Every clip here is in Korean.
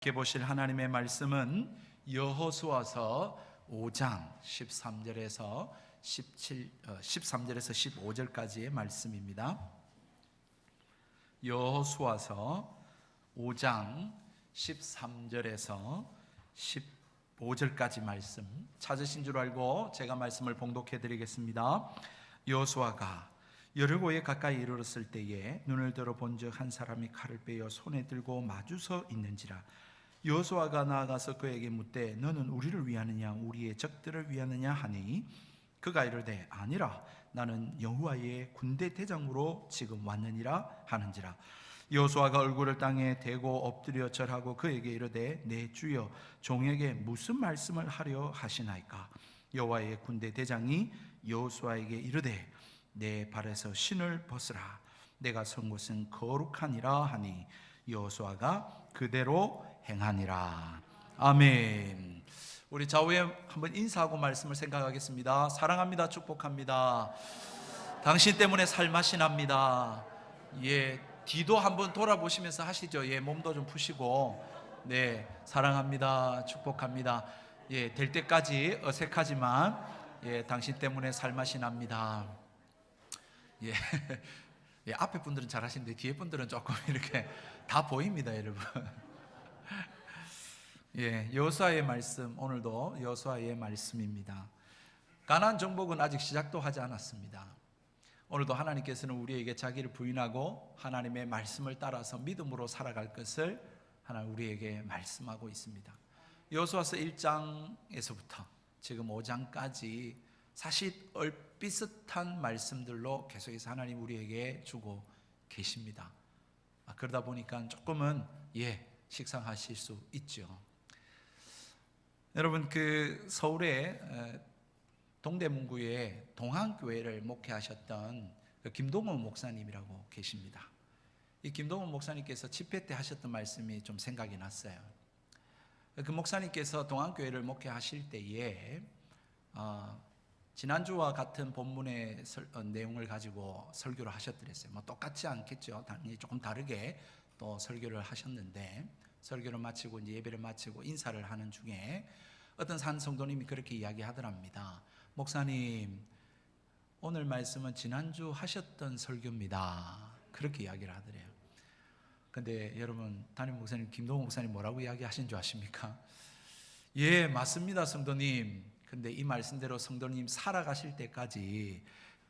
함께 보실 하나님의 말씀은 여호수아서 5장 13절에서 15절까지의 말씀입니다. 여호수아서 5장 13절에서 15절까지 말씀 찾으신 줄 알고 제가 말씀을 봉독해 드리겠습니다. 여호수아가 여리고에 가까이 이르렀을 때에 눈을 들어 본즉 한 사람이 칼을 빼어 손에 들고 마주서 있는지라. 여호수아가 나아가서 그에게 묻되 너는 우리를 위하느냐 우리의 적들을 위하느냐 하니 그가 이르되 아니라 나는 여호와의 군대 대장으로 지금 왔느니라 하는지라. 여호수아가 얼굴을 땅에 대고 엎드려 절하고 그에게 이르되 내 주여 종에게 무슨 말씀을 하려 하시나이까. 여호와의 군대 대장이 여호수아에게 이르되 내 발에서 신을 벗으라 내가 선 곳은 거룩하니라 하니 여호수아가 그대로 행하니라. 아멘. 우리 좌우에 한번 인사하고 말씀을 생각하겠습니다. 사랑합니다. 축복합니다. 당신 때문에 살맛이 납니다. 뒤도 한번 돌아보시면서 하시죠. 몸도 좀 푸시고. 사랑합니다. 축복합니다. 될 때까지 어색하지만 당신 때문에 살맛이 납니다. 앞에 분들은 잘 하시는데 뒤에 분들은 조금 이렇게 다 보입니다, 여러분. 여호수아의 말씀, 오늘도 여호수아의 말씀입니다. 가나안 정복은 아직 시작도 하지 않았습니다. 오늘도 하나님께서는 우리에게 자기를 부인하고 하나님의 말씀을 따라서 믿음으로 살아갈 것을 하나님 우리에게 말씀하고 있습니다. 여호수아서 1장에서부터 지금 5장까지 사실 비슷한 말씀들로 계속해서 하나님 우리에게 주고 계십니다. 그러다 보니까 조금은 식상하실 수 있죠. 여러분, 서울의 동대문구에 동안교회를 목회하셨던 김동원 목사님이라고 계십니다. 이 김동원 목사님께서 집회 때 하셨던 말씀이 좀 생각이 났어요. 그 목사님께서 동안교회를 목회하실 때에 지난주와 같은 본문의 내용을 가지고 설교를 하셨더랬어요. 똑같지 않겠죠. 당연히 조금 다르게 또 설교를 하셨는데, 설교를 마치고 이제 예배를 마치고 인사를 하는 중에 어떤 한 성도님이 그렇게 이야기하더랍니다. 목사님, 오늘 말씀은 지난주 하셨던 설교입니다. 그렇게 이야기를 하더래요. 근데 여러분, 담임 목사님 김동훈 목사님 뭐라고 이야기하신 줄 아십니까? 맞습니다, 성도님. 근데 이 말씀대로 성도님 살아가실 때까지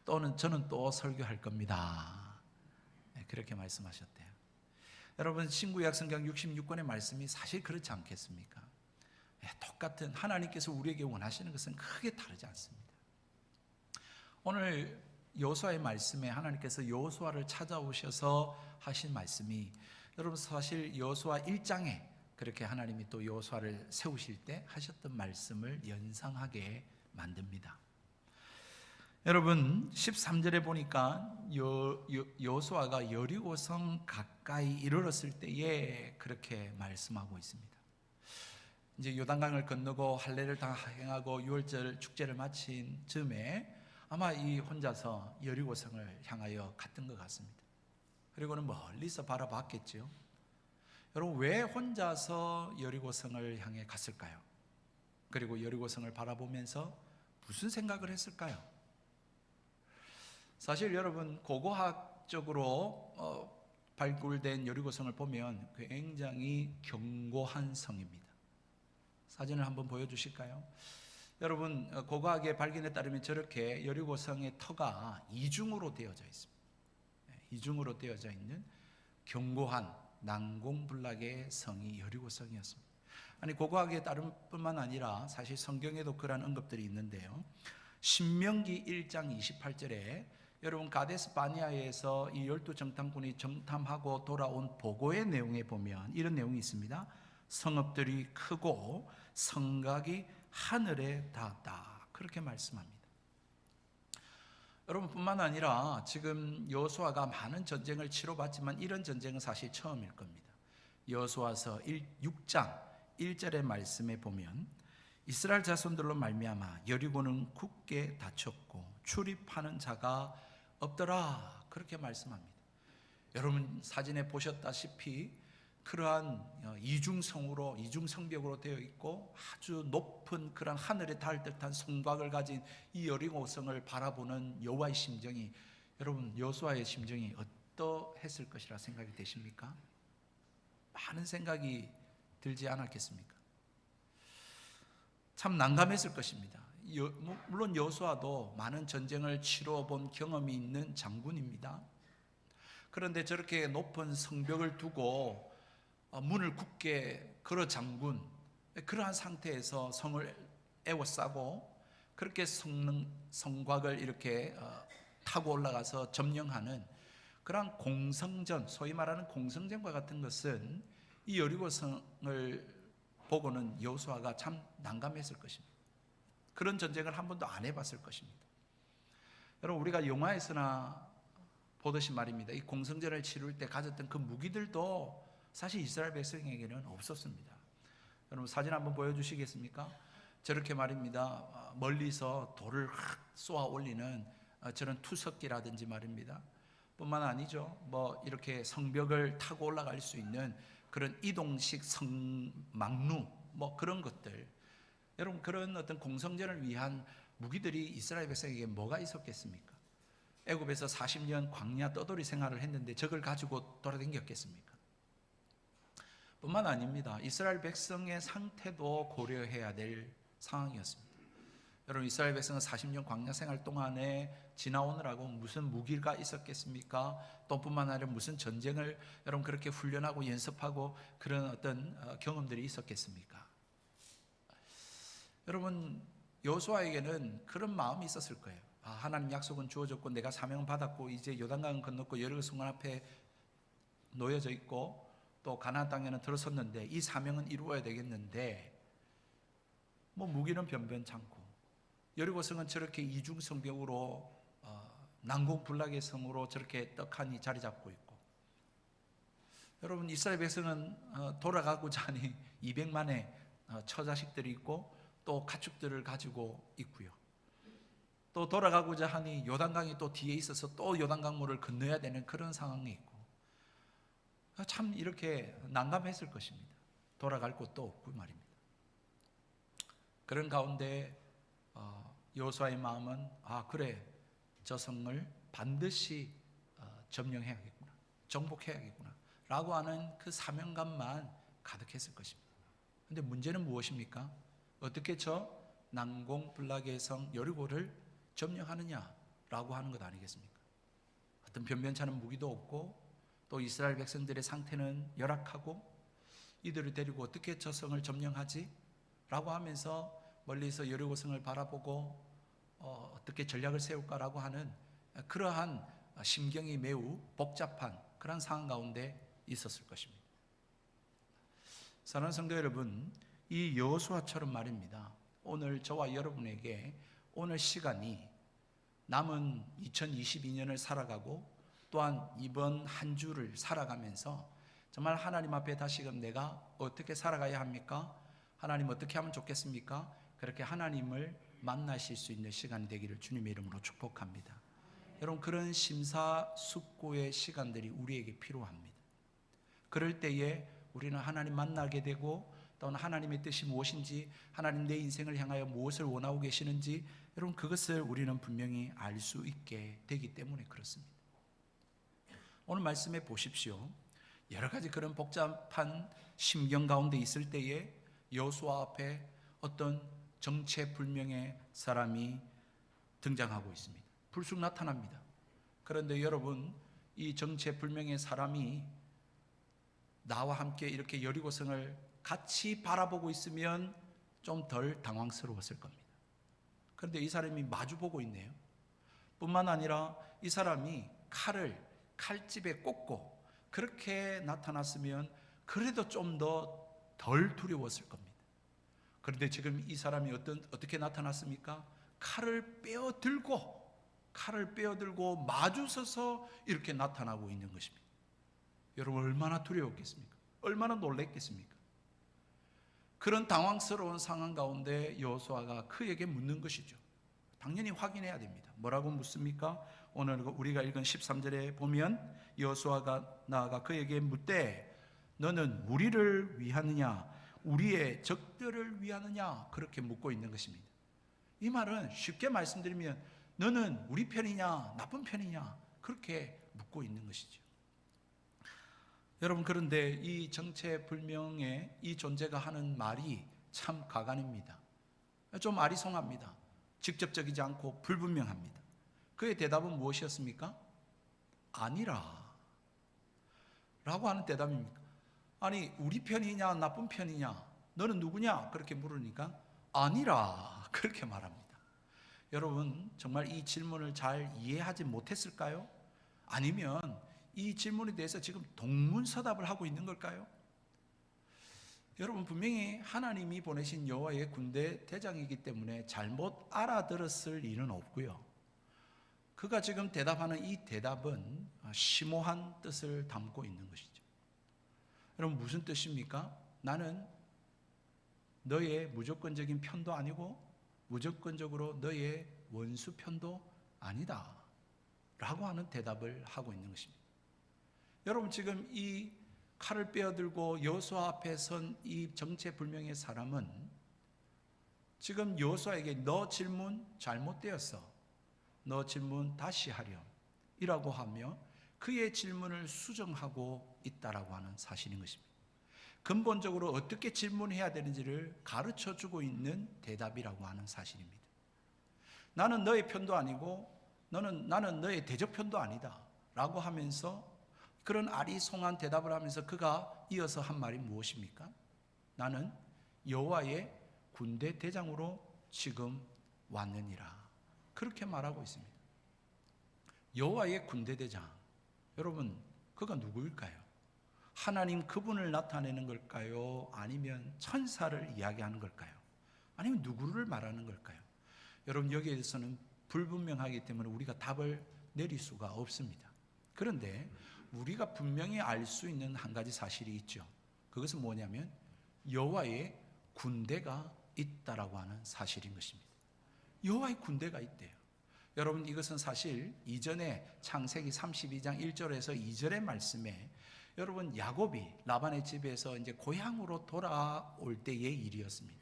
저는 또 설교할 겁니다. 그렇게 말씀하셨대요. 여러분, 신구약 성경 66권의 말씀이 사실 그렇지 않겠습니까? 똑같은 하나님께서 우리에게 원하시는 것은 크게 다르지 않습니다. 오늘 여호수아의 말씀에 하나님께서 여호수아를 찾아오셔서 하신 말씀이 여러분 사실 여호수아 1장에 그렇게 하나님이 또 여호수아를 세우실 때 하셨던 말씀을 연상하게 만듭니다. 여러분 13절에 보니까 여호수아가 여리고성 가까이 이르렀을 때에 그렇게 말씀하고 있습니다. 이제 요단강을 건너고 할례를 다 행하고 유월절 축제를 마친 즈음에 아마 이 혼자서 여리고성을 향하여 갔던 것 같습니다. 그리고는 멀리서 바라봤겠죠. 여러분, 왜 혼자서 여리고성을 향해 갔을까요? 그리고 여리고성을 바라보면서 무슨 생각을 했을까요? 사실 여러분, 고고학적으로 발굴된 여리고성을 보면 굉장히 견고한 성입니다. 사진을 한번 보여주실까요? 여러분, 고고학의 발견에 따르면 저렇게 여리고성의 터가 이중으로 되어져 있습니다. 이중으로 되어져 있는 견고한 난공불락의 성이 여리고성이었습니다. 아니, 고고학에 따른 뿐만 아니라 사실 성경에도 그러한 언급들이 있는데요. 신명기 1장 28절에 여러분 가데스 바네아에서 이 12정탐꾼이 정탐하고 돌아온 보고의 내용에 보면 이런 내용이 있습니다. 성읍들이 크고 성곽이 하늘에 닿았다. 그렇게 말씀합니다. 여러분 뿐만 아니라 지금 여호수아가 많은 전쟁을 치러봤지만 이런 전쟁은 사실 처음일 겁니다. 여호수아서 6장 1절의 말씀에 보면 이스라엘 자손들로 말미암아 여리고는 굳게 닫혔고 출입하는 자가 없더라. 그렇게 말씀합니다. 여러분 사진에 보셨다시피 그러한 이중성으로 이중성벽으로 되어 있고 아주 높은 그런 하늘에 닿을 듯한 성곽을 가진 이 여리고성을 바라보는 여호와의 심정이, 여러분 여호수아의 심정이 어떠했을 것이라 생각이 되십니까? 많은 생각이 들지 않았겠습니까? 참 난감했을 것입니다. 물론 여호수아도 많은 전쟁을 치러본 경험이 있는 장군입니다. 그런데 저렇게 높은 성벽을 두고 문을 굳게 걸어 잠근 그러한 상태에서 성을 에워싸고 그렇게 성곽을 이렇게 타고 올라가서 점령하는 그러한 공성전, 소위 말하는 공성전과 같은 것은 이 여리고성을 보고는 여호수아가 참 난감했을 것입니다. 그런 전쟁을 한 번도 안 해봤을 것입니다. 여러분 우리가 영화에서나 보듯이 말입니다. 이 공성전을 치룰 때 가졌던 그 무기들도 사실 이스라엘 백성에게는 없었습니다. 여러분 사진 한번 보여주시겠습니까? 저렇게 말입니다. 멀리서 돌을 쏘아 올리는 저런 투석기라든지 말입니다. 뿐만 아니죠. 뭐 이렇게 성벽을 타고 올라갈 수 있는 그런 이동식 성망루 뭐 그런 것들. 여러분 그런 어떤 공성전을 위한 무기들이 이스라엘 백성에게 뭐가 있었겠습니까? 애굽에서 40년 광야 떠돌이 생활을 했는데 저걸 가지고 돌아다녔겠습니까? 뿐만 아닙니다. 이스라엘 백성의 상태도 고려해야 될 상황이었습니다. 여러분 이스라엘 백성은 40년 광야 생활 동안에 지나오느라고 무슨 무기가 있었겠습니까? 또 뿐만 아니라 무슨 전쟁을 여러분 그렇게 훈련하고 연습하고 그런 어떤 경험들이 있었겠습니까? 여러분 여호수아에게는 그런 마음이 있었을 거예요. 하나님 약속은 주어졌고 내가 사명은 받았고 이제 요단강은 건넜고 여리고성 앞에 놓여져 있고 또 가나안 땅에는 들어섰는데 이 사명은 이루어야 되겠는데 뭐 무기는 변변찮고 여리고성은 저렇게 이중성벽으로 난공불락의 성으로 저렇게 떡하니 자리 잡고 있고 여러분 이스라엘 백성은 돌아가고자 하니 200만의 처자식들이 있고 또 가축들을 가지고 있고요. 또 돌아가고자 하니 요단강이 또 뒤에 있어서 또 요단강물을 건너야 되는 그런 상황이 있고 참 이렇게 난감했을 것입니다. 돌아갈 곳도 없고 말입니다. 그런 가운데 여호수아의 마음은 그래 저 성을 반드시 점령해야겠구나, 정복해야겠구나 라고 하는 그 사명감만 가득했을 것입니다. 그런데 문제는 무엇입니까? 어떻게 저 난공불락의 성 여리고를 점령하느냐라고 하는 것 아니겠습니까? 어떤 변변찮은 무기도 없고 또 이스라엘 백성들의 상태는 열악하고 이들을 데리고 어떻게 저 성을 점령하지? 라고 하면서 멀리서 여리고성을 바라보고 어떻게 전략을 세울까라고 하는 그러한 심경이 매우 복잡한 그런 상황 가운데 있었을 것입니다. 사랑하는 성도 여러분, 이 여호수아처럼 말입니다. 오늘 저와 여러분에게 오늘 시간이 남은 2022년을 살아가고 또한 이번 한 주를 살아가면서 정말 하나님 앞에 다시금 내가 어떻게 살아가야 합니까? 하나님 어떻게 하면 좋겠습니까? 그렇게 하나님을 만나실 수 있는 시간이 되기를 주님의 이름으로 축복합니다. 여러분 그런 심사숙고의 시간들이 우리에게 필요합니다. 그럴 때에 우리는 하나님 만나게 되고 또는 하나님의 뜻이 무엇인지 하나님 내 인생을 향하여 무엇을 원하고 계시는지 여러분 그것을 우리는 분명히 알 수 있게 되기 때문에 그렇습니다. 오늘 말씀해 보십시오. 여러 가지 그런 복잡한 심경 가운데 있을 때에 여호수아 앞에 어떤 정체불명의 사람이 등장하고 있습니다. 불쑥 나타납니다. 그런데 여러분 이 정체불명의 사람이 나와 함께 이렇게 여리고성을 같이 바라보고 있으면 좀 덜 당황스러웠을 겁니다. 그런데 이 사람이 마주보고 있네요. 뿐만 아니라 이 사람이 칼집에 꽂고 그렇게 나타났으면 그래도 좀 더 덜 두려웠을 겁니다. 그런데 지금 이 사람이 어떻게 나타났습니까? 칼을 빼어들고 마주서서 이렇게 나타나고 있는 것입니다. 여러분 얼마나 두려웠겠습니까? 얼마나 놀랐겠습니까? 그런 당황스러운 상황 가운데 여호수아가 그에게 묻는 것이죠. 당연히 확인해야 됩니다. 뭐라고 묻습니까? 오늘 우리가 읽은 13절에 보면 여호수아가 나아가 그에게 묻되 너는 우리를 위하느냐 우리의 적들을 위하느냐 그렇게 묻고 있는 것입니다. 이 말은 쉽게 말씀드리면 너는 우리 편이냐 나쁜 편이냐 그렇게 묻고 있는 것이죠. 여러분, 그런데 이 정체불명의 이 존재가 하는 말이 참 가관입니다. 좀 아리송합니다. 직접적이지 않고 불분명합니다. 그의 대답은 무엇이었습니까? 아니라 라고 하는 대답입니까? 아니, 우리 편이냐 나쁜 편이냐 너는 누구냐 그렇게 물으니까 아니라 그렇게 말합니다. 여러분, 정말 이 질문을 잘 이해하지 못했을까요? 아니면 이 질문에 대해서 지금 동문서답을 하고 있는 걸까요? 여러분, 분명히 하나님이 보내신 여호와의 군대 대장이기 때문에 잘못 알아들었을 일은 없고요. 그가 지금 대답하는 이 대답은 심오한 뜻을 담고 있는 것이죠. 여러분, 무슨 뜻입니까? 나는 너의 무조건적인 편도 아니고 무조건적으로 너의 원수 편도 아니다 라고 하는 대답을 하고 있는 것입니다. 여러분, 지금 이 칼을 빼어들고 여호수아 앞에 선 이 정체불명의 사람은 지금 여호수아에게 너 질문 잘못되었어, 너 질문 다시 하렴 이라고 하며 그의 질문을 수정하고 있다라고 하는 사실인 것입니다. 근본적으로 어떻게 질문해야 되는지를 가르쳐주고 있는 대답이라고 하는 사실입니다. 나는 너의 편도 아니고 나는 너의 대적편도 아니다 라고 하면서 그런 아리송한 대답을 하면서 그가 이어서 한 말이 무엇입니까? 나는 여호와의 군대 대장으로 지금 왔느니라 그렇게 말하고 있습니다. 여호와의 군대 대장, 여러분, 그가 누구일까요? 하나님 그분을 나타내는 걸까요? 아니면 천사를 이야기하는 걸까요? 아니면 누구를 말하는 걸까요? 여러분, 여기에 대해서는 불분명하기 때문에 우리가 답을 내릴 수가 없습니다. 그런데 우리가 분명히 알 수 있는 한 가지 사실이 있죠. 그것은 뭐냐면 여호와의 군대가 있다라고 하는 사실인 것입니다. 여호와의 군대가 있대요. 여러분, 이것은 사실 이전에 창세기 32장 1절에서 2절의 말씀에 여러분, 야곱이 라반의 집에서 이제 고향으로 돌아올 때의 일이었습니다.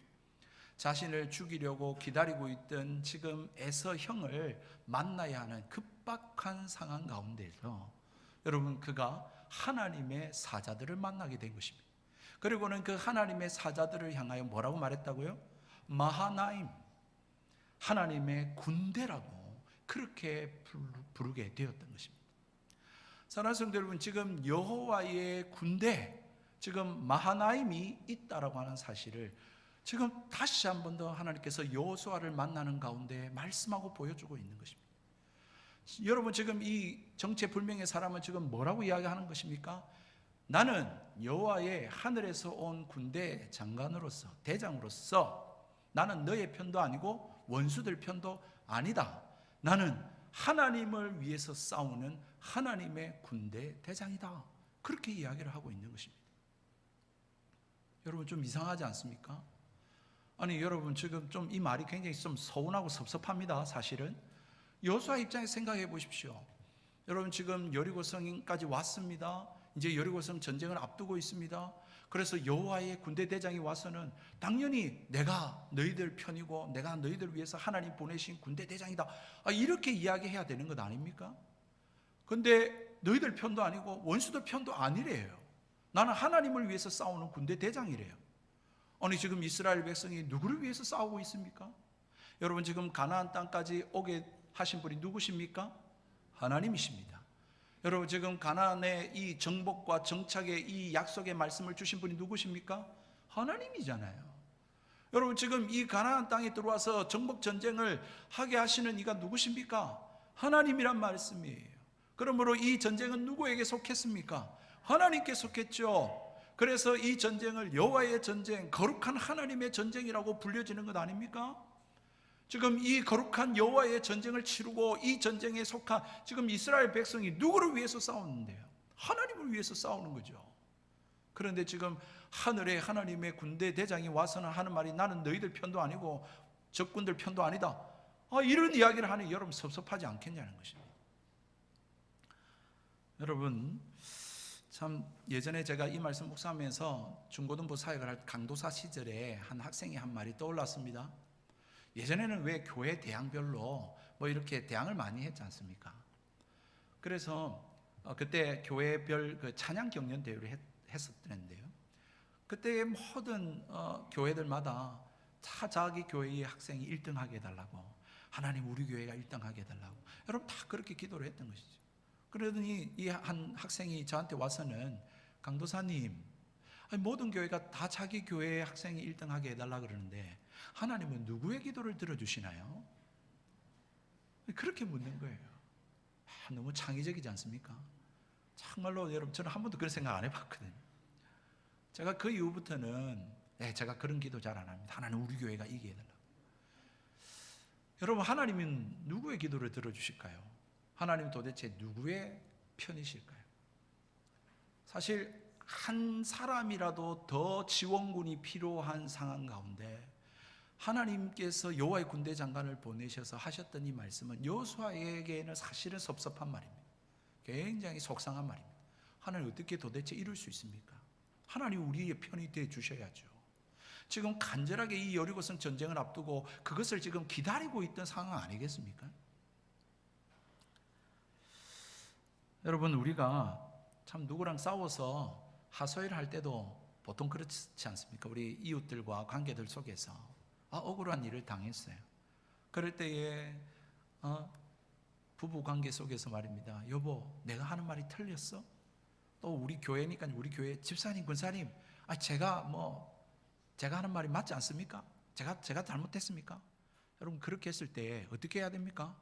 자신을 죽이려고 기다리고 있던 지금 에서 형을 만나야 하는 급박한 상황 가운데서 여러분, 그가 하나님의 사자들을 만나게 된 것입니다. 그리고는 그 하나님의 사자들을 향하여 뭐라고 말했다고요? 마하나임, 하나님의 군대라고 그렇게 부르게 되었던 것입니다. 사랑하는 성도 여러분, 지금 여호와의 군대, 지금 마하나임이 있다라고 하는 사실을 지금 다시 한 번 더 하나님께서 여호수아를 만나는 가운데 말씀하고 보여주고 있는 것입니다. 여러분, 지금 이 정체불명의 사람은 지금 뭐라고 이야기하는 것입니까? 나는 여호와의 하늘에서 온 군대 장관으로서, 대장으로서 나는 너의 편도 아니고 원수들 편도 아니다. 나는 하나님을 위해서 싸우는 하나님의 군대 대장이다. 그렇게 이야기를 하고 있는 것입니다. 여러분, 좀 이상하지 않습니까? 아니, 여러분, 지금 좀 이 말이 굉장히 좀 서운하고 섭섭합니다. 사실은 여호수아 입장에서 생각해 보십시오. 여러분, 지금 여리고성까지 왔습니다. 이제 여리고성 전쟁을 앞두고 있습니다. 그래서 여호와의 군대 대장이 와서는 당연히 내가 너희들 편이고 내가 너희들 위해서 하나님 보내신 군대 대장이다, 이렇게 이야기해야 되는 것 아닙니까? 근데 너희들 편도 아니고 원수들 편도 아니래요. 나는 하나님을 위해서 싸우는 군대 대장이래요. 아니, 지금 이스라엘 백성이 누구를 위해서 싸우고 있습니까? 여러분, 지금 가나안 땅까지 오게 하신 분이 누구십니까? 하나님이십니다. 여러분, 지금 가나안의 이 정복과 정착의 이 약속의 말씀을 주신 분이 누구십니까? 하나님이잖아요. 여러분, 지금 이 가나안 땅에 들어와서 정복 전쟁을 하게 하시는 이가 누구십니까? 하나님이란 말씀이에요. 그러므로 이 전쟁은 누구에게 속했습니까? 하나님께 속했죠. 그래서 이 전쟁을 여호와의 전쟁, 거룩한 하나님의 전쟁이라고 불려지는 것 아닙니까? 지금 이 거룩한 여호와의 전쟁을 치르고 이 전쟁에 속한 지금 이스라엘 백성이 누구를 위해서 싸우는데요? 하나님을 위해서 싸우는 거죠. 그런데 지금 하늘에 하나님의 군대 대장이 와서는 하는 말이 나는 너희들 편도 아니고 적군들 편도 아니다, 이런 이야기를 하니 여러분 섭섭하지 않겠냐는 것입니다. 여러분, 참 예전에 제가 이 말씀 묵상하면서 중고등부 사역을 할 강도사 시절에 한 학생이 한 말이 떠올랐습니다. 예전에는 왜 교회 대항별로 뭐 이렇게 대항을 많이 했지 않습니까? 그래서 그때 교회별 그 찬양 경연 대회를 했었는데요. 그때 모든 교회들마다 다 자기 교회의 학생이 1등하게 해달라고, 하나님 우리 교회가 1등하게 해달라고, 여러분 다 그렇게 기도를 했던 것이죠. 그러더니 이 한 학생이 저한테 와서는, 강도사님, 모든 교회가 다 자기 교회의 학생이 1등하게 해달라 그러는데 하나님은 누구의 기도를 들어주시나요? 그렇게 묻는 거예요. 너무 창의적이지 않습니까? 정말로 여러분, 저는 한 번도 그런 생각 안 해봤거든요. 제가 그 이후부터는 제가 그런 기도 잘 안 합니다. 하나님 우리 교회가 이기게 해달라고. 여러분, 하나님은 누구의 기도를 들어주실까요? 하나님 도대체 누구의 편이실까요? 사실 한 사람이라도 더 지원군이 필요한 상황 가운데 하나님께서 여호와의 군대 장관을 보내셔서 하셨던 이 말씀은 여호수아에게는 사실은 섭섭한 말입니다. 굉장히 속상한 말입니다. 하나님 어떻게 도대체 이룰 수 있습니까? 하나님 우리의 편이 되어 주셔야죠. 지금 간절하게 이 여리고성 전쟁을 앞두고 그것을 지금 기다리고 있던 상황 아니겠습니까? 여러분, 우리가 참 누구랑 싸워서 하소연을 할 때도 보통 그렇지 않습니까? 우리 이웃들과 관계들 속에서 억울한 일을 당했어요. 그럴 때에 부부 관계 속에서 말입니다. 여보, 내가 하는 말이 틀렸어? 또 우리 교회니까 우리 교회 집사님, 권사님, 제가 하는 말이 맞지 않습니까? 제가 잘못했습니까? 여러분, 그렇게 했을 때 어떻게 해야 됩니까?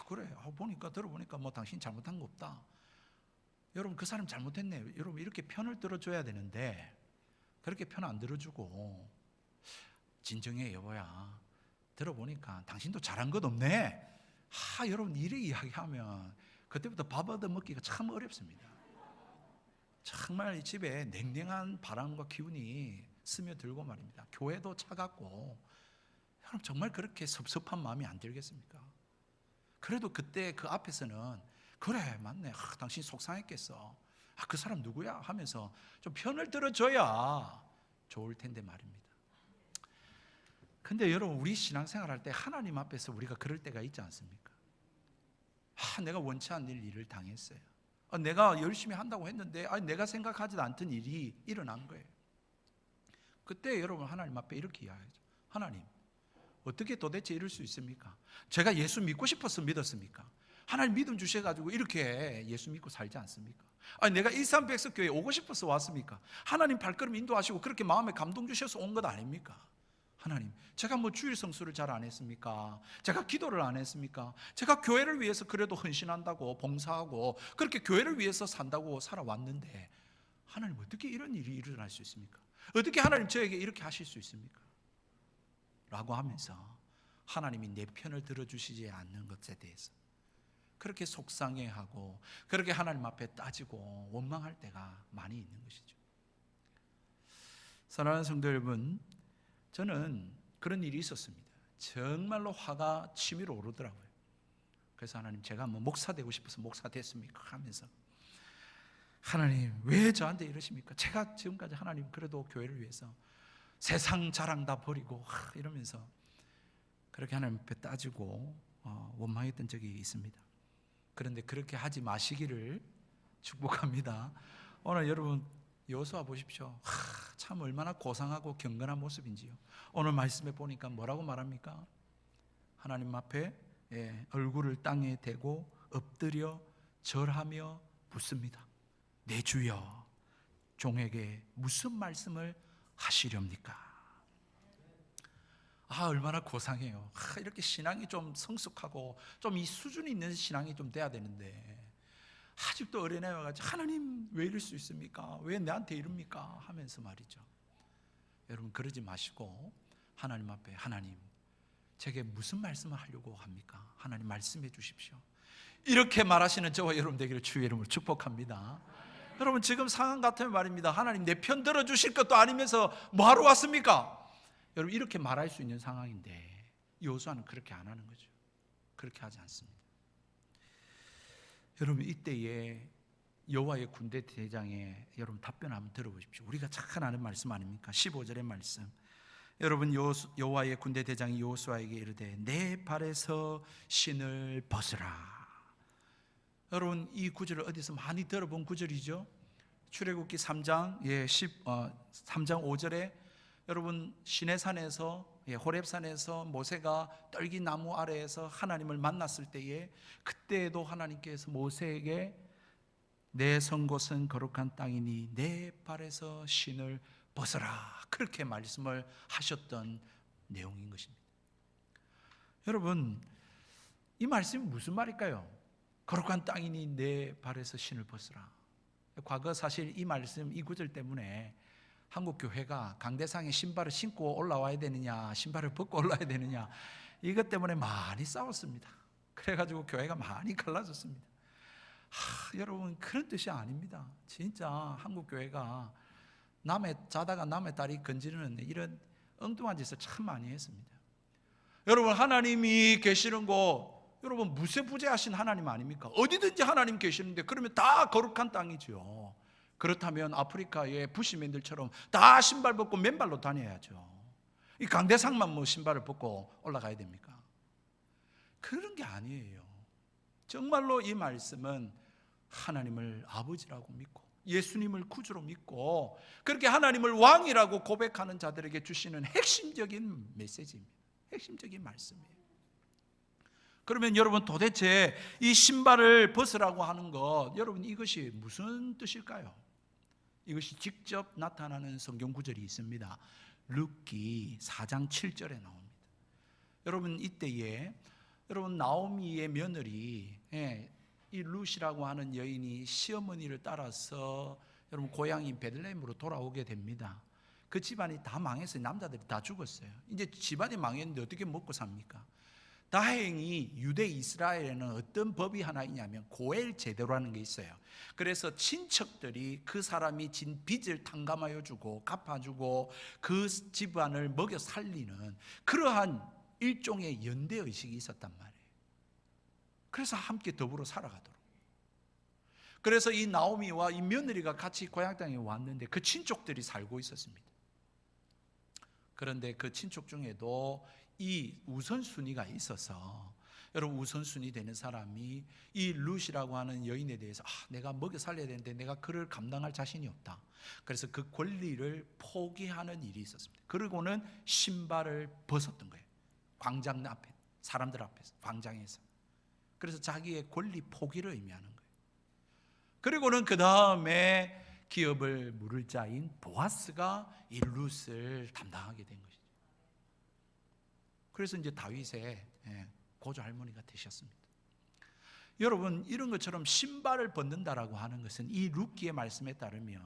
그래, 들어보니까 당신 잘못한 거 없다. 여러분, 그 사람 잘못했네. 여러분, 이렇게 편을 들어줘야 되는데 그렇게 편 안 들어주고, 진정해 여보야, 들어보니까 당신도 잘한 것 없네. 여러분, 이래 이야기하면 그때부터 밥 얻어먹기가 참 어렵습니다. 정말 이 집에 냉랭한 바람과 기운이 스며들고 말입니다. 교회도 차갑고, 여러분 정말 그렇게 섭섭한 마음이 안 들겠습니까? 그래도 그때 그 앞에서는 그래 맞네, 당신 속상했겠어, 그 사람 누구야 하면서 좀 편을 들어줘야 좋을 텐데 말입니다. 근데 여러분, 우리 신앙생활 할 때 하나님 앞에서 우리가 그럴 때가 있지 않습니까? 내가 원치 않는 일을 당했어요. 내가 열심히 한다고 했는데 내가 생각하지도 않던 일이 일어난 거예요. 그때 여러분, 하나님 앞에 이렇게 이야기하죠. 하나님, 어떻게 도대체 이럴 수 있습니까? 제가 예수 믿고 싶어서 믿었습니까? 하나님 믿음 주셔가지고 이렇게 예수 믿고 살지 않습니까? 내가 일산백석교회 오고 싶어서 왔습니까? 하나님 발걸음 인도하시고 그렇게 마음에 감동 주셔서 온 것 아닙니까? 하나님, 제가 주일 성수를 잘 안 했습니까? 제가 기도를 안 했습니까? 제가 교회를 위해서 그래도 헌신한다고 봉사하고 그렇게 교회를 위해서 산다고 살아왔는데 하나님, 어떻게 이런 일이 일어날 수 있습니까? 어떻게 하나님 저에게 이렇게 하실 수 있습니까? 라고 하면서 하나님이 내 편을 들어주시지 않는 것에 대해서 그렇게 속상해하고 그렇게 하나님 앞에 따지고 원망할 때가 많이 있는 것이죠. 사랑하는 성도 여러분, 저는 그런 일이 있었습니다. 정말로 화가 치밀어 오르더라고요. 그래서 하나님, 제가 목사 되고 싶어서 목사 됐습니까? 하면서 하나님, 왜 저한테 이러십니까? 제가 지금까지 하나님 그래도 교회를 위해서 세상 자랑 다 버리고 이러면서 그렇게 하나님 앞에 따지고 원망했던 적이 있습니다. 그런데 그렇게 하지 마시기를 축복합니다. 오늘 여러분 여호수아 보십시오. 참 얼마나 고상하고 경건한 모습인지요. 오늘 말씀에 보니까 뭐라고 말합니까? 하나님 앞에 얼굴을 땅에 대고 엎드려 절하며 묻습니다. 내 주여, 종에게 무슨 말씀을 하시렵니까? 얼마나 고상해요. 이렇게 신앙이 좀 성숙하고 좀 이 수준이 있는 신앙이 좀 돼야 되는데 아직도 어린애 와가지고 하나님 왜 이럴 수 있습니까? 왜 나한테 이럽니까? 하면서 말이죠. 여러분, 그러지 마시고 하나님 앞에, 하나님 제게 무슨 말씀을 하려고 합니까? 하나님 말씀해 주십시오. 이렇게 말하시는 저와 여러분 되기를 주의 이름으로 축복합니다. 여러분, 지금 상황 같으면 말입니다. 하나님 내 편 들어주실 것도 아니면서 뭐하러 왔습니까? 여러분, 이렇게 말할 수 있는 상황인데 여호수아는 그렇게 안 하는 거죠. 그렇게 하지 않습니다. 여러분, 이때에 여호와의 군대 대장의 여러분 답변 한번 들어보십시오. 우리가 잘 아는 말씀 아닙니까? 15절의 말씀. 여러분, 여호와의 군대 대장이 여호수아에게 이르되 내 발에서 신을 벗으라. 여러분, 이 구절을 어디서 많이 들어본 구절이죠. 출애굽기 3장 3장 5절에 여러분, 시내산에서 호렙산에서 모세가 떨기나무 아래에서 하나님을 만났을 때에, 그때에도 하나님께서 모세에게 내 선 곳은 거룩한 땅이니 내 발에서 신을 벗어라, 그렇게 말씀을 하셨던 내용인 것입니다. 여러분, 이 말씀이 무슨 말일까요? 거룩한 땅이니 내 발에서 신을 벗으라. 과거 사실 이 말씀, 이 구절 때문에 한국 교회가 강대상에 신발을 신고 올라와야 되느냐, 신발을 벗고 올라와야 되느냐, 이것 때문에 많이 싸웠습니다. 그래가지고 교회가 많이 갈라졌습니다. 여러분, 그런 뜻이 아닙니다. 진짜 한국 교회가 자다가 남의 다리 건지르는 이런 엉뚱한 짓을 참 많이 했습니다. 여러분, 하나님이 계시는 곳, 여러분 무세부재하신 하나님 아닙니까? 어디든지 하나님 계시는데 그러면 다 거룩한 땅이죠. 그렇다면 아프리카의 부시민들처럼 다 신발 벗고 맨발로 다녀야죠. 이 강대상만 뭐 신발을 벗고 올라가야 됩니까? 그런 게 아니에요. 정말로 이 말씀은 하나님을 아버지라고 믿고 예수님을 구주로 믿고 그렇게 하나님을 왕이라고 고백하는 자들에게 주시는 핵심적인 메시지입니다. 핵심적인 말씀이에요. 그러면 여러분, 도대체 이 신발을 벗으라고 하는 것, 여러분 이것이 무슨 뜻일까요? 이것이 직접 나타나는 성경 구절이 있습니다. 룻기 4장 7절에 나옵니다. 여러분, 이때에 여러분 나오미의 며느리 이 룻이라고 하는 여인이 시어머니를 따라서 여러분 고향인 베들레헴으로 돌아오게 됩니다. 그 집안이 다 망했어요. 남자들이 다 죽었어요. 이제 집안이 망했는데 어떻게 먹고 삽니까? 다행히 유대 이스라엘에는 어떤 법이 하나 있냐면 고엘 제도라는 게 있어요. 그래서 친척들이 그 사람이 진 빚을 탕감하여 주고 갚아주고 그 집안을 먹여 살리는 그러한 일종의 연대 의식이 있었단 말이에요. 그래서 함께 더불어 살아가도록. 그래서 이 나오미와 이 며느리가 같이 고향 땅에 왔는데 그 친족들이 살고 있었습니다. 그런데 그 친족 중에도 이 우선순위가 있어서, 여러분 우선순위 되는 사람이 이 룻이라고 하는 여인에 대해서 내가 먹여 살려야 되는데 내가 그를 감당할 자신이 없다. 그래서 그 권리를 포기하는 일이 있었습니다. 그리고는 신발을 벗었던 거예요. 광장 앞에, 사람들 앞에서, 광장에서. 그래서 자기의 권리 포기를 의미하는 거예요. 그리고는 그 다음에 기업을 물을 자인 보아스가 이 룻을 담당하게 된 것이죠. 그래서 이제 다윗의 고조 할머니가 되셨습니다. 여러분, 이런 것처럼 신발을 벗는다라고 하는 것은 이 룻기의 말씀에 따르면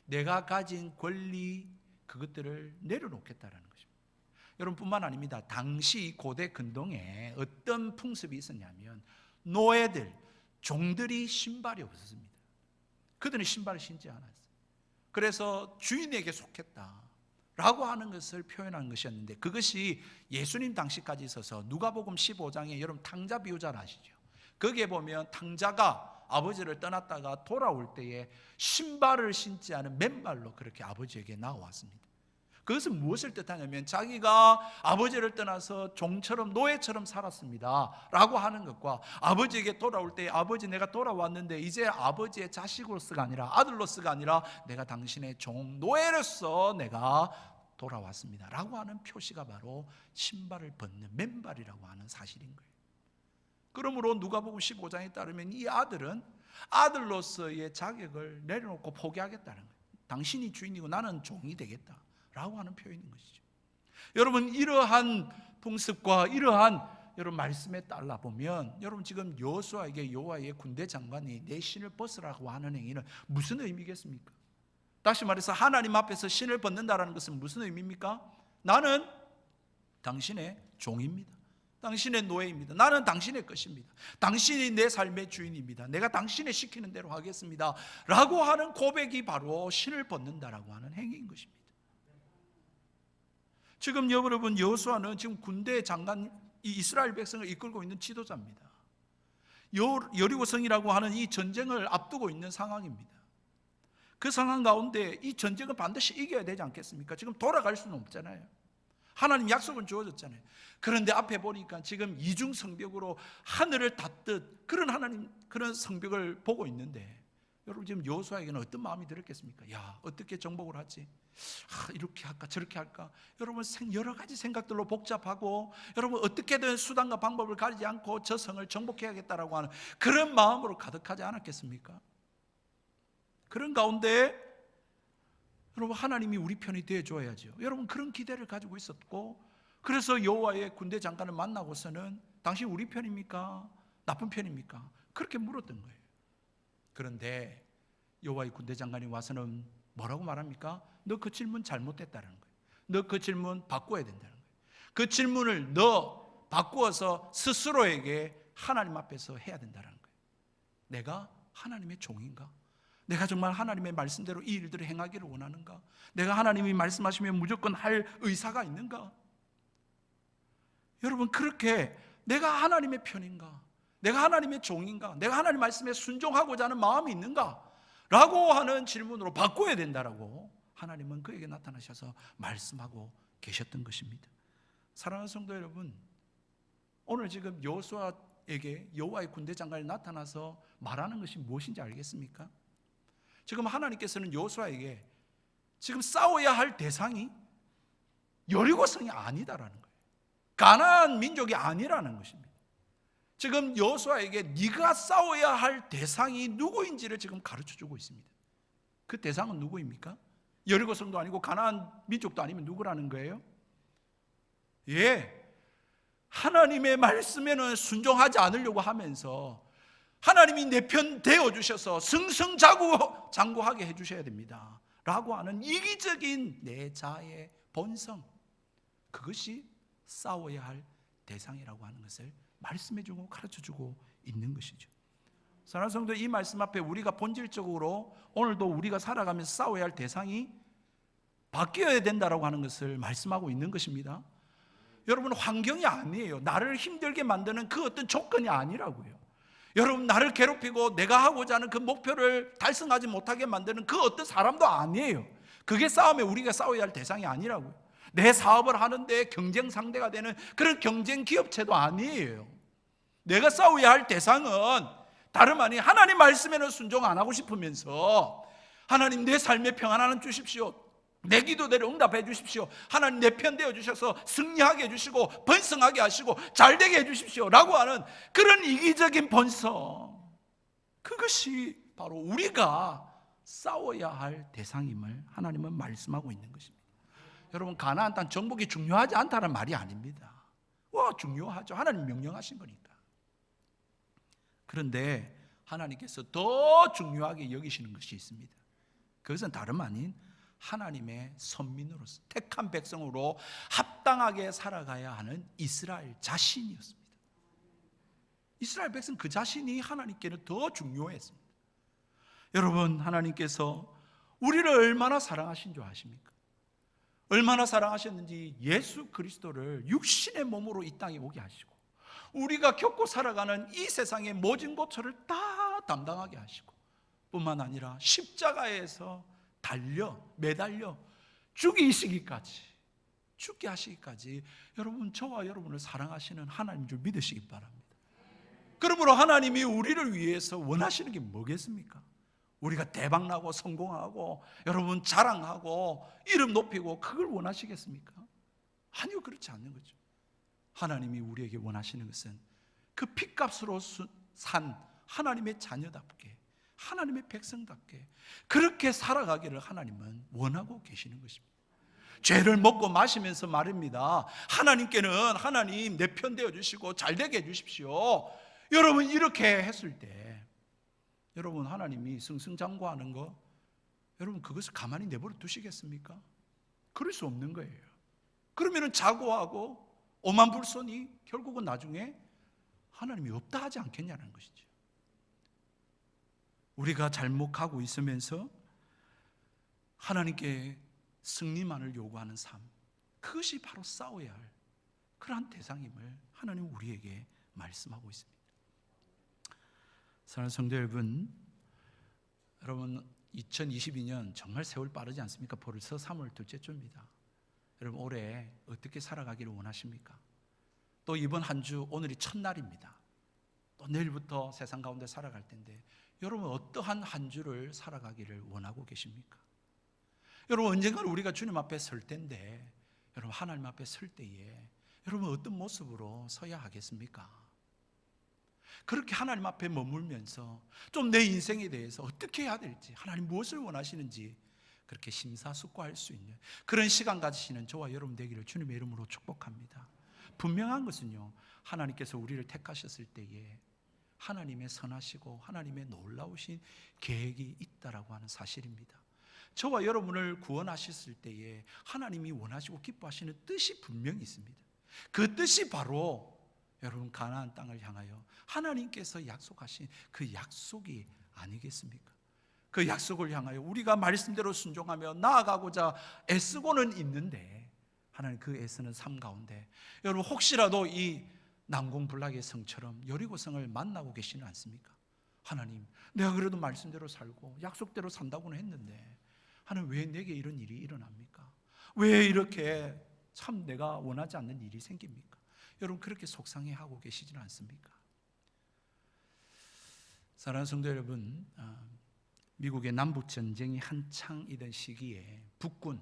내가 가진 권리, 그것들을 내려놓겠다라는 것입니다. 여러분, 뿐만 아닙니다. 당시 고대 근동에 어떤 풍습이 있었냐면 노예들, 종들이 신발이 없었습니다. 그들은 신발을 신지 않았어요. 그래서 주인에게 속했다라고 하는 것을 표현한 것이었는데, 그것이 예수님 당시까지 있어서 누가복음 15장에 여러분 탕자 비유 잘 아시죠? 거기에 보면 탕자가 아버지를 떠났다가 돌아올 때에 신발을 신지 않은 맨발로 그렇게 아버지에게 나왔습니다. 그것은 무엇을 뜻하냐면 자기가 아버지를 떠나서 종처럼 노예처럼 살았습니다 라고 하는 것과, 아버지에게 돌아올 때 아버지 내가 돌아왔는데 이제 아버지의 자식으로서가 아니라 아들로서가 아니라 내가 당신의 종 노예로서 내가 돌아왔습니다 라고 하는 표시가 바로 신발을 벗는 맨발이라고 하는 사실인 거예요. 그러므로 누가복음 15장에 따르면 이 아들은 아들로서의 자격을 내려놓고 포기하겠다는 거예요. 당신이 주인이고 나는 종이 되겠다 라고 하는 표현인 것이죠. 여러분, 이러한 풍습과 이러한 여러분 말씀에 따라 보면, 여러분 지금 여호수아에게 여호와의 군대 장관이 내 신을 벗으라고 하는 행위는 무슨 의미겠습니까? 다시 말해서 하나님 앞에서 신을 벗는다라는 것은 무슨 의미입니까? 나는 당신의 종입니다. 당신의 노예입니다. 나는 당신의 것입니다. 당신이 내 삶의 주인입니다. 내가 당신의 시키는 대로 하겠습니다 라고 하는 고백이 바로 신을 벗는다라고 하는 행위인 것입니다. 지금 여러분, 여호수아는 지금 군대 장관, 이 이스라엘 백성을 이끌고 있는 지도자입니다. 여리고성이라고 하는 이 전쟁을 앞두고 있는 상황입니다. 그 상황 가운데 이 전쟁은 반드시 이겨야 되지 않겠습니까? 지금 돌아갈 수는 없잖아요. 하나님 약속은 주어졌잖아요. 그런데 앞에 보니까 지금 이중 성벽으로 하늘을 닫듯 그런 하나님 그런 성벽을 보고 있는데, 여러분 지금 여호수아에게는 어떤 마음이 들었겠습니까? 야, 어떻게 정복을 하지? 이렇게 할까 저렇게 할까? 여러분 여러 가지 생각들로 복잡하고, 여러분 어떻게든 수단과 방법을 가리지 않고 저 성을 정복해야겠다라고 하는 그런 마음으로 가득하지 않았겠습니까? 그런 가운데 여러분 하나님이 우리 편이 되어줘야죠. 여러분 그런 기대를 가지고 있었고, 그래서 여호와의 군대 장관을 만나고서는 당신 우리 편입니까? 나쁜 편입니까? 그렇게 물었던 거예요. 그런데 여호와의 군대 장관이 와서는 뭐라고 말합니까? 너 그 질문 잘못됐다는 거예요. 너 그 질문 바꿔야 된다는 거예요. 그 질문을 너 바꾸어서 스스로에게 하나님 앞에서 해야 된다는 거예요. 내가 하나님의 종인가? 내가 정말 하나님의 말씀대로 이 일들을 행하기를 원하는가? 내가 하나님이 말씀하시면 무조건 할 의사가 있는가? 여러분 그렇게 내가 하나님의 편인가? 내가 하나님의 종인가? 내가 하나님 말씀에 순종하고자 하는 마음이 있는가? 라고 하는 질문으로 바꿔야 된다라고 하나님은 그에게 나타나셔서 말씀하고 계셨던 것입니다. 사랑하는 성도 여러분, 오늘 지금 여호수아에게 여호와의 군대 장관이 나타나서 말하는 것이 무엇인지 알겠습니까? 지금 하나님께서는 여호수아에게 지금 싸워야 할 대상이 여리고성이 아니다라는 거예요. 가나안 민족이 아니라는 것입니다. 지금 여호수아에게 네가 싸워야 할 대상이 누구인지를 지금 가르쳐주고 있습니다. 그 대상은 누구입니까? 여리고성도 아니고 가나안 민족도 아니면 누구라는 거예요? 하나님의 말씀에는 순종하지 않으려고 하면서 하나님이 내 편 되어주셔서 승승장구하게 해주셔야 됩니다 라고 하는 이기적인 내 자의 본성, 그것이 싸워야 할 대상이라고 하는 것을 말씀해주고 가르쳐주고 있는 것이죠. 사랑하는 성도, 이 말씀 앞에 우리가 본질적으로 오늘도 우리가 살아가면서 싸워야 할 대상이 바뀌어야 된다라고 하는 것을 말씀하고 있는 것입니다. 여러분 환경이 아니에요. 나를 힘들게 만드는 그 어떤 조건이 아니라고요. 여러분 나를 괴롭히고 내가 하고자 하는 그 목표를 달성하지 못하게 만드는 그 어떤 사람도 아니에요. 그게 싸움에 우리가 싸워야 할 대상이 아니라고요. 내 사업을 하는데 경쟁 상대가 되는 그런 경쟁 기업체도 아니에요. 내가 싸워야 할 대상은 다름 아닌 하나님 말씀에는 순종 안 하고 싶으면서 하나님 내 삶에 평안함을 주십시오, 내 기도대로 응답해 주십시오, 하나님 내 편 되어 주셔서 승리하게 해주시고 번성하게 하시고 잘되게 해주십시오 라고 하는 그런 이기적인 본성, 그것이 바로 우리가 싸워야 할 대상임을 하나님은 말씀하고 있는 것입니다. 여러분 가나안 땅 정복이 중요하지 않다는 말이 아닙니다. 중요하죠. 하나님 명령하신 거니까. 그런데 하나님께서 더 중요하게 여기시는 것이 있습니다. 그것은 다름 아닌 하나님의 선민으로서 택한 백성으로 합당하게 살아가야 하는 이스라엘 자신이었습니다. 이스라엘 백성 그 자신이 하나님께는 더 중요했습니다. 여러분 하나님께서 우리를 얼마나 사랑하신 줄 아십니까? 얼마나 사랑하셨는지 예수 그리스도를 육신의 몸으로 이 땅에 오게 하시고 우리가 겪고 살아가는 이 세상의 모진 고초를 다 담당하게 하시고, 뿐만 아니라 십자가에서 매달려 죽게 하시기까지 여러분 저와 여러분을 사랑하시는 하나님 줄 믿으시기 바랍니다. 그러므로 하나님이 우리를 위해서 원하시는 게 뭐겠습니까? 우리가 대박나고 성공하고 여러분 자랑하고 이름 높이고 그걸 원하시겠습니까? 아니요, 그렇지 않는 거죠. 하나님이 우리에게 원하시는 것은 그 핏값으로 산 하나님의 자녀답게, 하나님의 백성답게 그렇게 살아가기를 하나님은 원하고 계시는 것입니다. 죄를 먹고 마시면서 말입니다. 하나님께는 하나님 내 편 되어 주시고 잘되게 해 주십시오. 여러분 이렇게 했을 때 여러분 하나님이 승승장구하는 거, 여러분 그것을 가만히 내버려 두시겠습니까? 그럴 수 없는 거예요. 그러면은 자고하고 오만불손이 결국은 나중에 하나님이 없다 하지 않겠냐는 것이죠. 우리가 잘못하고 있으면서 하나님께 승리만을 요구하는 삶, 그것이 바로 싸워야 할 그러한 대상임을 하나님 우리에게 말씀하고 있습니다. 사랑하는 성도 여러분, 2022년 정말 세월 빠르지 않습니까? 벌써 3월 둘째 주입니다. 여러분, 올해 어떻게 살아가기를 원하십니까? 또 이번 한 주 오늘이 첫날입니다. 또 내일부터 세상 가운데 살아갈 텐데 여러분 어떠한 한 주를 살아가기를 원하고 계십니까? 여러분, 언젠가는 우리가 주님 앞에 설 텐데, 여러분 하나님 앞에 설 때에 여러분 어떤 모습으로 서야 하겠습니까? 그렇게 하나님 앞에 머물면서 좀 내 인생에 대해서 어떻게 해야 될지, 하나님 무엇을 원하시는지 그렇게 심사숙고할 수 있는 그런 시간 가지시는 저와 여러분 되기를 주님의 이름으로 축복합니다. 분명한 것은요, 하나님께서 우리를 택하셨을 때에 하나님의 선하시고 하나님의 놀라우신 계획이 있다라고 하는 사실입니다. 저와 여러분을 구원하셨을 때에 하나님이 원하시고 기뻐하시는 뜻이 분명히 있습니다. 그 뜻이 바로 여러분 가나안 땅을 향하여 하나님께서 약속하신 그 약속이 아니겠습니까? 그 약속을 향하여 우리가 말씀대로 순종하며 나아가고자 애쓰고는 있는데, 하나님 그 애쓰는 삶 가운데 여러분 혹시라도 이 난공불락의 성처럼 여리고성을 만나고 계시는 않습니까? 하나님, 내가 그래도 말씀대로 살고 약속대로 산다고는 했는데 하나님 왜 내게 이런 일이 일어납니까? 왜 이렇게 참 내가 원하지 않는 일이 생깁니까? 여러분 그렇게 속상해하고 계시지는 않습니까? 사랑하는 성도 여러분, 미국의 남북전쟁이 한창이던 시기에 북군,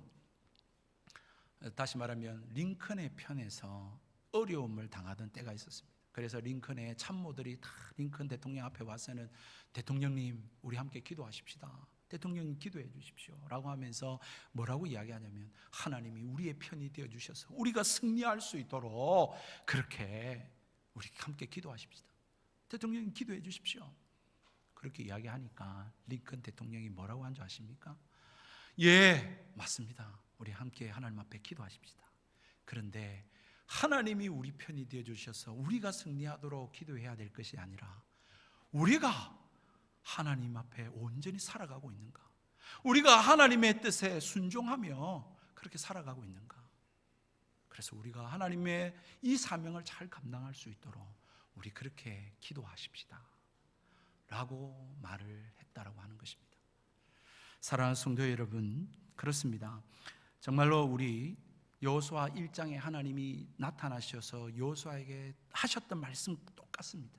다시 말하면 링컨의 편에서 어려움을 당하던 때가 있었습니다. 그래서 링컨의 참모들이 다 링컨 대통령 앞에 와서는 대통령님 우리 함께 기도하십시다, 대통령님 기도해 주십시오 라고 하면서 뭐라고 이야기하냐면, 하나님이 우리의 편이 되어 주셔서 우리가 승리할 수 있도록 그렇게 우리 함께 기도하십시다, 대통령님 기도해 주십시오. 그렇게 이야기하니까 링컨 대통령이 뭐라고 한 줄 아십니까? 예, 맞습니다, 우리 함께 하나님 앞에 기도하십시다. 그런데 하나님이 우리 편이 되어 주셔서 우리가 승리하도록 기도해야 될 것이 아니라, 우리가 하나님 앞에 온전히 살아가고 있는가, 우리가 하나님의 뜻에 순종하며 그렇게 살아가고 있는가, 그래서 우리가 하나님의 이 사명을 잘 감당할 수 있도록 우리 그렇게 기도하십시다 라고 말을 했다라고 하는 것입니다. 사랑하는 성도 여러분, 그렇습니다. 정말로 우리 여호수아 1장에 하나님이 나타나셔서 여호수아에게 하셨던 말씀 똑같습니다.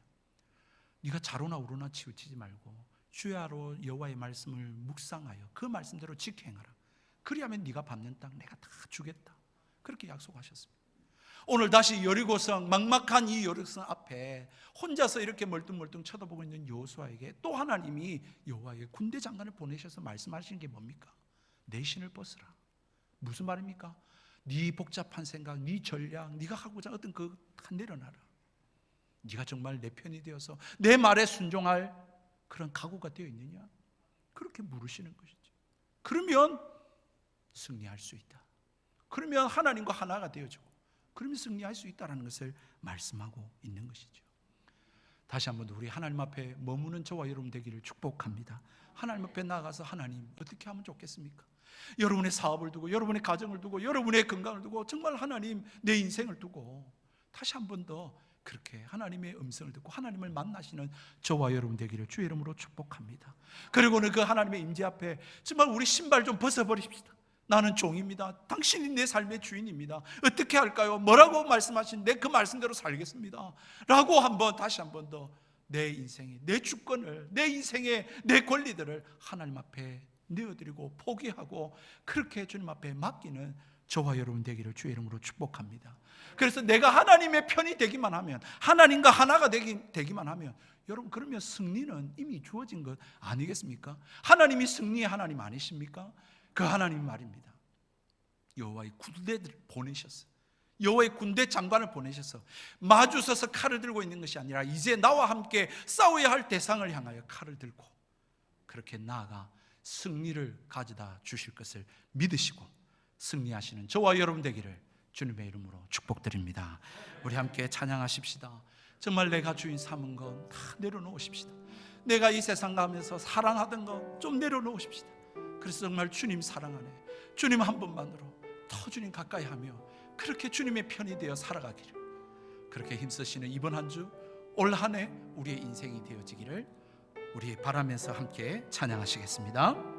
네가 자로나 우로나 치우치지 말고 주야로 여호와의 말씀을 묵상하여 그 말씀대로 지켜 행하라. 그리하면 네가 밟는 땅 내가 다 주겠다. 그렇게 약속하셨습니다. 오늘 다시 여리고성, 막막한 이 여리고성 앞에 혼자서 이렇게 멀뚱멀뚱 쳐다보고 있는 여호수아에게 또 하나님이 여호와의 군대 장관을 보내셔서 말씀하시는 게 뭡니까? 내 신을 벗으라. 무슨 말입니까? 네 복잡한 생각, 네 전략, 네가 하고자 어떤 그 다 내려놔라. 네가 정말 내 편이 되어서 내 말에 순종할 그런 각오가 되어 있느냐? 그렇게 물으시는 것이죠. 그러면 승리할 수 있다. 그러면 하나님과 하나가 되어지고 그러면 승리할 수 있다는 것을 말씀하고 있는 것이죠. 다시 한번 우리 하나님 앞에 머무는 저와 여러분 되기를 축복합니다. 하나님 앞에 나가서 하나님 어떻게 하면 좋겠습니까? 여러분의 사업을 두고, 여러분의 가정을 두고, 여러분의 건강을 두고, 정말 하나님 내 인생을 두고 다시 한 번 더 그렇게 하나님의 음성을 듣고 하나님을 만나시는 저와 여러분 되기를 주의 이름으로 축복합니다. 그리고는 그 하나님의 임재 앞에 정말 우리 신발 좀 벗어버립시다. 나는 종입니다. 당신이 내 삶의 주인입니다. 어떻게 할까요? 뭐라고 말씀하시는데 그 말씀대로 살겠습니다 라고 한번 다시 한 번 더 내 인생에, 내 주권을, 내 인생의 내 권리들을 하나님 앞에 내어드리고 포기하고 그렇게 주님 앞에 맡기는 저와 여러분 되기를 주의 이름으로 축복합니다. 그래서 내가 하나님의 편이 되기만 하면, 하나님과 하나가 되기만 하면 여러분 그러면 승리는 이미 주어진 것 아니겠습니까? 하나님이 승리의 하나님 아니십니까? 그 하나님 말입니다. 여호와의 군대를 보내셨어요. 여호와의 군대 장관을 보내셔서 마주서서 칼을 들고 있는 것이 아니라 이제 나와 함께 싸워야 할 대상을 향하여 칼을 들고 그렇게 나아가 승리를 가져다 주실 것을 믿으시고 승리하시는 저와 여러분 되기를 주님의 이름으로 축복드립니다. 우리 함께 찬양하십시다. 정말 내가 주인 삼은 것 다 내려놓으십시다. 내가 이 세상 가면서 사랑하던 것 좀 내려놓으십시다. 그래서 정말 주님 사랑 안에 주님 한 분만으로 더 주님 가까이 하며 그렇게 주님의 편이 되어 살아가기를, 그렇게 힘쓰시는 이번 한 주 올 한 해 우리의 인생이 되어지기를 우리 바라면서 함께 찬양하시겠습니다.